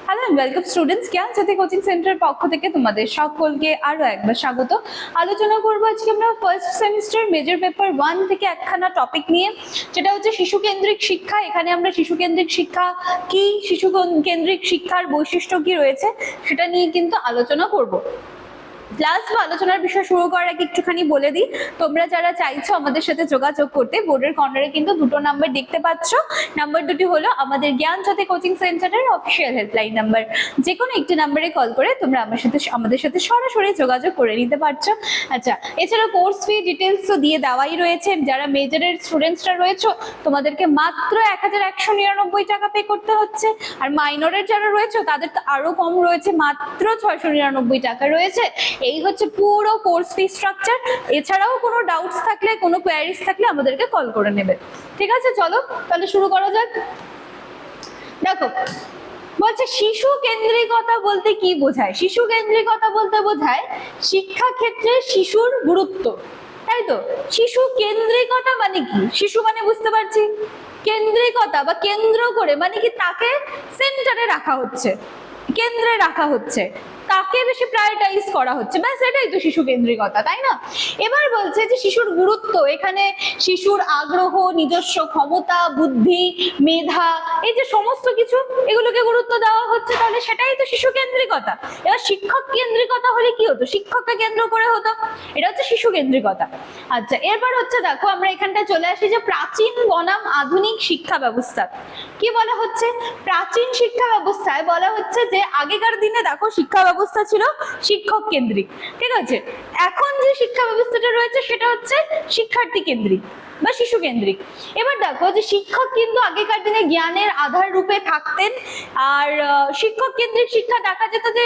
Hello and welcome students, Gyanjyoti coaching সেন্টারের পক্ষ থেকে তোমাদের সকলকে আরো একবার স্বাগত। আলোচনা করবো আজকে আমরা ফার্স্ট সেমিস্টার মেজর পেপার 1 থেকে একখানা টপিক নিয়ে, যেটা হচ্ছে শিশু কেন্দ্রিক শিক্ষা। এখানে আমরা শিশু কেন্দ্রিক শিক্ষা কি, শিশু কেন্দ্রিক শিক্ষার বৈশিষ্ট্য কি রয়েছে সেটা নিয়ে কিন্তু আলোচনা করব। ক্লাস বা আলোচনার বিষয় শুরু করার আগে একটুখানি বলে দিই, তোমরা যারা চাইছো আমাদের সাথে যোগাযোগ করতে, বোর্ডের কর্নারে কিন্তু দুটো নাম্বার দেখতে পাচ্ছ। নাম্বার দুটি হলো আমাদের জ্ঞানজ্যোতি কোচিং সেন্টারের অফিসিয়াল হেল্পলাইন নাম্বার। যে কোনো একটি নাম্বারে কল করে তোমরা আমাদের সাথে সরাসরি যোগাযোগ করে নিতে পারছো। আচ্ছা, এছাড়া কোর্স ফি ডিটেলস তো দিয়ে দেওয়াই রয়েছে। যারা মেজরের স্টুডেন্টসরা রয়েছে তোমাদেরকে মাত্র 1199 টাকা পে করতে হচ্ছে, আর মাইনরের যারা রয়েছে তাদের তো আরো কম রয়েছে, মাত্র 699 টাকা রয়েছে। এই হচ্ছে পুরো কোর্স ফি স্ট্রাকচার। এছাড়াও কোনো ডাউটস থাকলে, কোনো কোয়ারিজ থাকলে আমাদেরকে কল করে নেবে। ঠিক আছে, চলো তাহলে শুরু করা যাক। দেখো, বলছে শিশু কেন্দ্রিকতা বলতে কি বোঝায়? শিশু কেন্দ্রিকতা বলতে বোঝায় শিক্ষা ক্ষেত্রে শিশুর গুরুত্ব, তাই তো? শিশু কেন্দ্রিকতা মানে কি? শিশু মানে বুঝতে পারছি, কেন্দ্রিকতা বা কেন্দ্র করে মানে কি তাকে সেন্টারে রাখা হচ্ছে, কেন্দ্রে রাখা হচ্ছে, তাকে বেশি প্রায়োরিটাইজ করা হচ্ছে, ব্যাস এটাই তো শিশু কেন্দ্রিকতা, তাই না? এবার বলছে যে শিশুর গুরুত্ব, এখানে শিশুর আগ্রহ, নিজস্ব ক্ষমতা, বুদ্ধি, মেধা, এই যে সমস্ত কিছু এগুলোকে গুরুত্ব দেওয়া হচ্ছে, তাহলে সেটাই তো শিশু কেন্দ্রিকতা। এবার শিক্ষক কেন্দ্রিকতা হলে কি হতো? শিক্ষককে কেন্দ্র করে হতো, এটা হচ্ছে শিশু কেন্দ্রিকতা। আচ্ছা, এরপর হচ্ছে দেখো আমরা এখানটা চলে আসি যে প্রাচীন বনাম আধুনিক শিক্ষা ব্যবস্থা। কি বলা হচ্ছে? প্রাচীন শিক্ষা ব্যবস্থায় বলা হচ্ছে যে আগেকার দিনে দেখো শিক্ষা ব্যবস্থা ছিল শিক্ষক কেন্দ্রিক, ঠিক আছে? এখন যে শিক্ষা ব্যবস্থাটা রয়েছে সেটা হচ্ছে শিক্ষার্থী কেন্দ্রিক বা শিশু কেন্দ্রিক। এবার দেখো যে শিক্ষক কিন্তু আগেকার দিনে জ্ঞানের আধার রূপে থাকতেন, আর শিক্ষক কেন্দ্রিক শিক্ষা দেখা যেত যে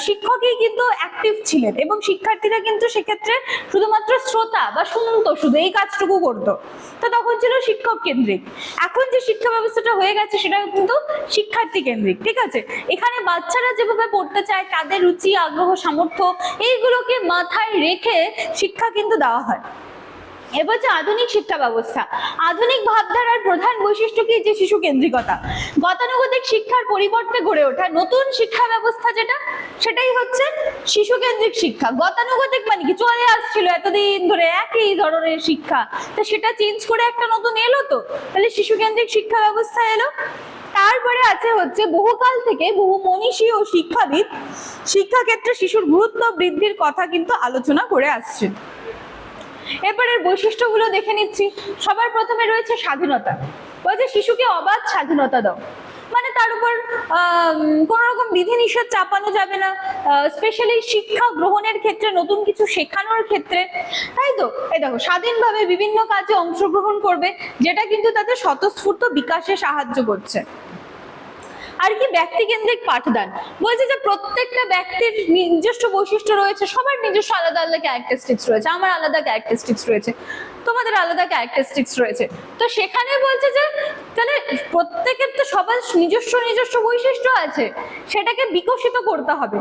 শিক্ষকই কিন্তু অ্যাক্টিভ ছিলেন এবং শিক্ষার্থীরা কিন্তু সেক্ষেত্রে শুধুমাত্র শ্রোতা বা শুনতো, শুধু এই কাজটুকু করতো। তো তখন ছিল শিক্ষক কেন্দ্রিক। এখন যে শিক্ষা ব্যবস্থাটা হয়ে গেছে সেটা কিন্তু শিক্ষার্থী কেন্দ্রিক, ঠিক আছে? এখানে বাচ্চারা যেভাবে পড়তে চায়, তাদের রুচি, আগ্রহ, সামর্থ্য এইগুলোকে মাথায় রেখে শিক্ষা কিন্তু দেওয়া হয়। এবার হচ্ছে আধুনিক শিক্ষা ব্যবস্থা। আধুনিক ভাবধারার প্রধান বৈশিষ্ট্য কি? যে শিশু কেন্দ্রিকতা। গতানুগতিক শিক্ষার পরিবর্তে গড়ে ওঠা নতুন শিক্ষা ব্যবস্থা যেটা, সেটাই হচ্ছে শিশু কেন্দ্রিক শিক্ষা। গতানুগতিক মানে কি? চলে আসছিল এতদিন ধরে একই ধরনের শিক্ষা, তো সেটা চেঞ্জ করে একটা নতুন এলো, তো তাহলে শিশু কেন্দ্রিক শিক্ষা ব্যবস্থা এলো। তারপরে আছে হচ্ছে বহুকাল থেকে বহু মনীষী ও শিক্ষাবিদ শিক্ষাক্ষেত্রে শিশুর গুরুত্ব বৃদ্ধির কথা কিন্তু আলোচনা করে আসছেন। এরপরের বৈশিষ্ট্যগুলো দেখে নিচ্ছি। সবার প্রথমে রয়েছে স্বাধীনতা। বলছে শিশুকে অবাধ স্বাধীনতা দাও, মানে তার উপর কোন রকম বিধিনিষেধ চাপানো যাবে না, স্পেশালি শিক্ষা গ্রহণের ক্ষেত্রে, নতুন কিছু শেখানোর ক্ষেত্রে, তাই তো? এই দেখো, স্বাধীনভাবে বিভিন্ন কাজে অংশগ্রহণ করবে, যেটা কিন্তু তাদের স্বতঃস্ফূর্ত বিকাশে সাহায্য করছে। আর কি? ব্যক্তিকেন্দ্রিক পাঠদান। বলছে যে প্রত্যেকটা ব্যক্তির নিজস্ব বৈশিষ্ট্য রয়েছে, সবার নিজস্ব আলাদা আলাদা ক্যারেক্টারিস্টিক্স রয়েছে, আমার আলাদা ক্যারেক্টারিস্টিক্স রয়েছে, তোমাদের আলাদা ক্যারেক্টারিস্টিক্স রয়েছে। তো সেখানে বলছে যে তাহলে প্রত্যেকের তো সবার নিজস্ব নিজস্ব বৈশিষ্ট্য আছে, সেটাকে বিকশিত করতে হবে।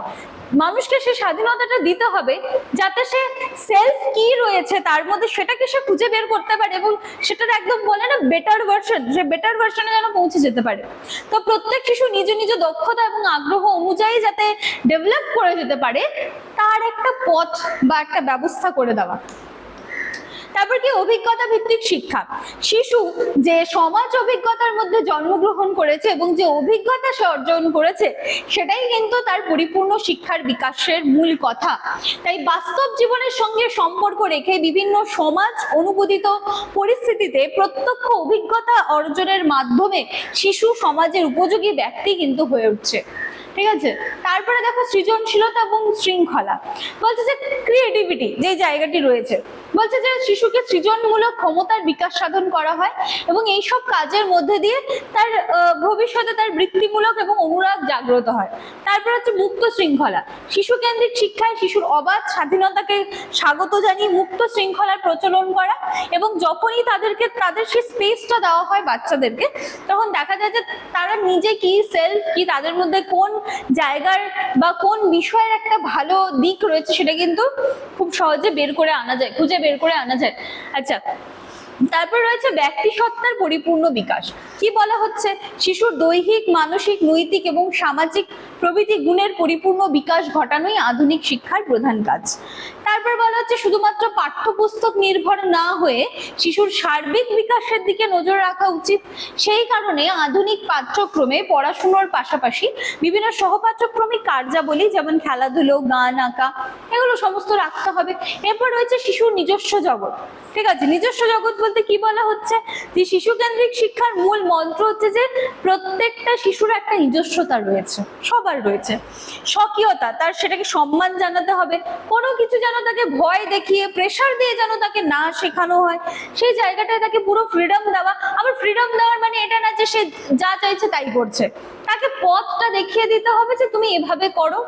মানুষকে সে স্বাধীনতাটা দিতে হবে যাতে সে সেলফ কি রয়েছে তার মধ্যে সেটাকে সে খুঁজে বের করতে পারে এবং সেটার একদম বলে না বেটার ভার্সন, সে বেটার ভার্সনে যেন পৌঁছে যেতে পারে। তো প্রত্যেক শিশু নিজ নিজ দক্ষতা এবং আগ্রহ অনুযায়ী যাতে ডেভেলপ করে যেতে পারে, তার একটা পথ বা একটা ব্যবস্থা করে দেওয়া। তারপর কি? অভিজ্ঞতা ভিত্তিক শিক্ষা। শিশু যে সমাজ অভিজ্ঞতার মধ্যে জন্মগ্রহণ করেছে এবং যে অভিজ্ঞতা সে অর্জন করেছে, সেটাই কিন্তু তার পরিপূর্ণ শিক্ষার বিকাশের মূল কথা। তাই বাস্তব জীবনের সঙ্গে সম্পর্ক রেখে বিভিন্ন সমাজ অনুমোদিত পরিস্থিতিতে প্রত্যক্ষ অভিজ্ঞতা অর্জনের মাধ্যমে শিশু সমাজের উপযোগী ব্যক্তি কিন্তু হয়ে উঠছে, ঠিক আছে? তারপরে দেখো সৃজনশীলতা এবং শৃঙ্খলা। বলছে যে ক্রিয়েটিভিটি যে জায়গাটি রয়েছে, বলছে যে শিশুকে সৃজনমূলক ক্ষমতার বিকাশ সাধন করা হয় এবং এইসব কাজের মধ্যে দিয়ে তার ভবিষ্যতে তার বৃত্তিমূলক এবং অনুরাগ জাগ্রত হয়। তারপর হচ্ছে মুক্ত শৃঙ্খলা। শিশু কেন্দ্রিক শিক্ষায় শিশুর অবাধ স্বাধীনতাকে স্বাগত জানিয়ে মুক্ত শৃঙ্খলার প্রচলন করা, এবং যখনই তাদের সেই স্পেসটা দেওয়া হয় বাচ্চাদেরকে, তখন দেখা যায় যে তারা নিজে কি, সেলফ কি, তাদের মধ্যে কোন জায়গার বা কোন বিষয়ের একটা ভালো দিক রয়েছে সেটা কিন্তু খুব সহজে বের করে আনা যায়, খুঁজে বের করে আনা যায়। আচ্ছা, তারপর রয়েছে ব্যক্তি সত্তার পরিপূর্ণ বিকাশ। কি বলা হচ্ছে? শিশুর দৈহিক, মানসিক, নৈতিক এবং সামাজিক প্রভৃতি গুণের পরিপূর্ণ বিকাশ ঘটানোই আধুনিক শিক্ষার প্রধান কাজ। তারপর বলা হচ্ছে শুধুমাত্র পাঠ্যপুস্তক নির্ভর না হয়ে শিশুর সার্বিক বিকাশের দিকে নজর রাখা উচিত। সেই কারণে আধুনিক পাঠ্যক্রমে পড়াশোনার পাশাপাশি বিভিন্ন সহপাঠ্যক্রমিক কার্যাবলী যেমন খেলাধুলো, গান, আঁকা এগুলো সমস্ত রাখতে হবে। এরপর রয়েছে শিশুর নিজস্ব জগৎ। ঠিক আছে, নিজস্ব জগৎ বলতে কি বলা হচ্ছে? যে শিশু কেন্দ্রিক শিক্ষার মূল মন্ত্র হচ্ছে যে প্রত্যেকটা শিশুর একটা নিজস্বতা রয়েছে, সবার রয়েছে। স্বকীয়তা, তার সেটাকে সম্মান জানাতে হবে। কোনো কিছু যেন তাকে ভয় দেখিয়ে, প্রেশার দিয়ে যেন তাকে না শেখানো হয়, সেই জায়গাটায় তাকে পুরো ফ্রিডম দেওয়া। আবার ফ্রিডম দেওয়ার মানে এটা না যে সে যা চাইছে তাই করছে, তাকে পথটা দেখিয়ে দিতে হবে যে তুমি এভাবে করো,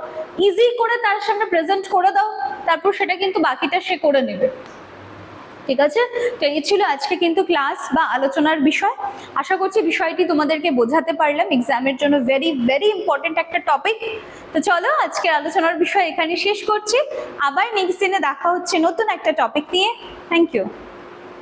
ইজি করে তার সামনে প্রেজেন্ট করে দাও, তারপর সেটা কিন্তু বাকিটা সে করে নেবে। ঠিক আছে, তো এই ছিল আজকে কিন্তু ক্লাস বা আলোচনার বিষয়। আশা করছি বিষয়টি তোমাদেরকে বোঝাতে পারলাম। এক্সামের জন্য ভেরি ভেরি ইম্পর্টেন্ট একটা টপিক। তো চলো আজকে আলোচনার বিষয় এখানে শেষ করছি। আবার নেক্সট দিনে দেখা হচ্ছে নতুন একটা টপিক নিয়ে। Thank you.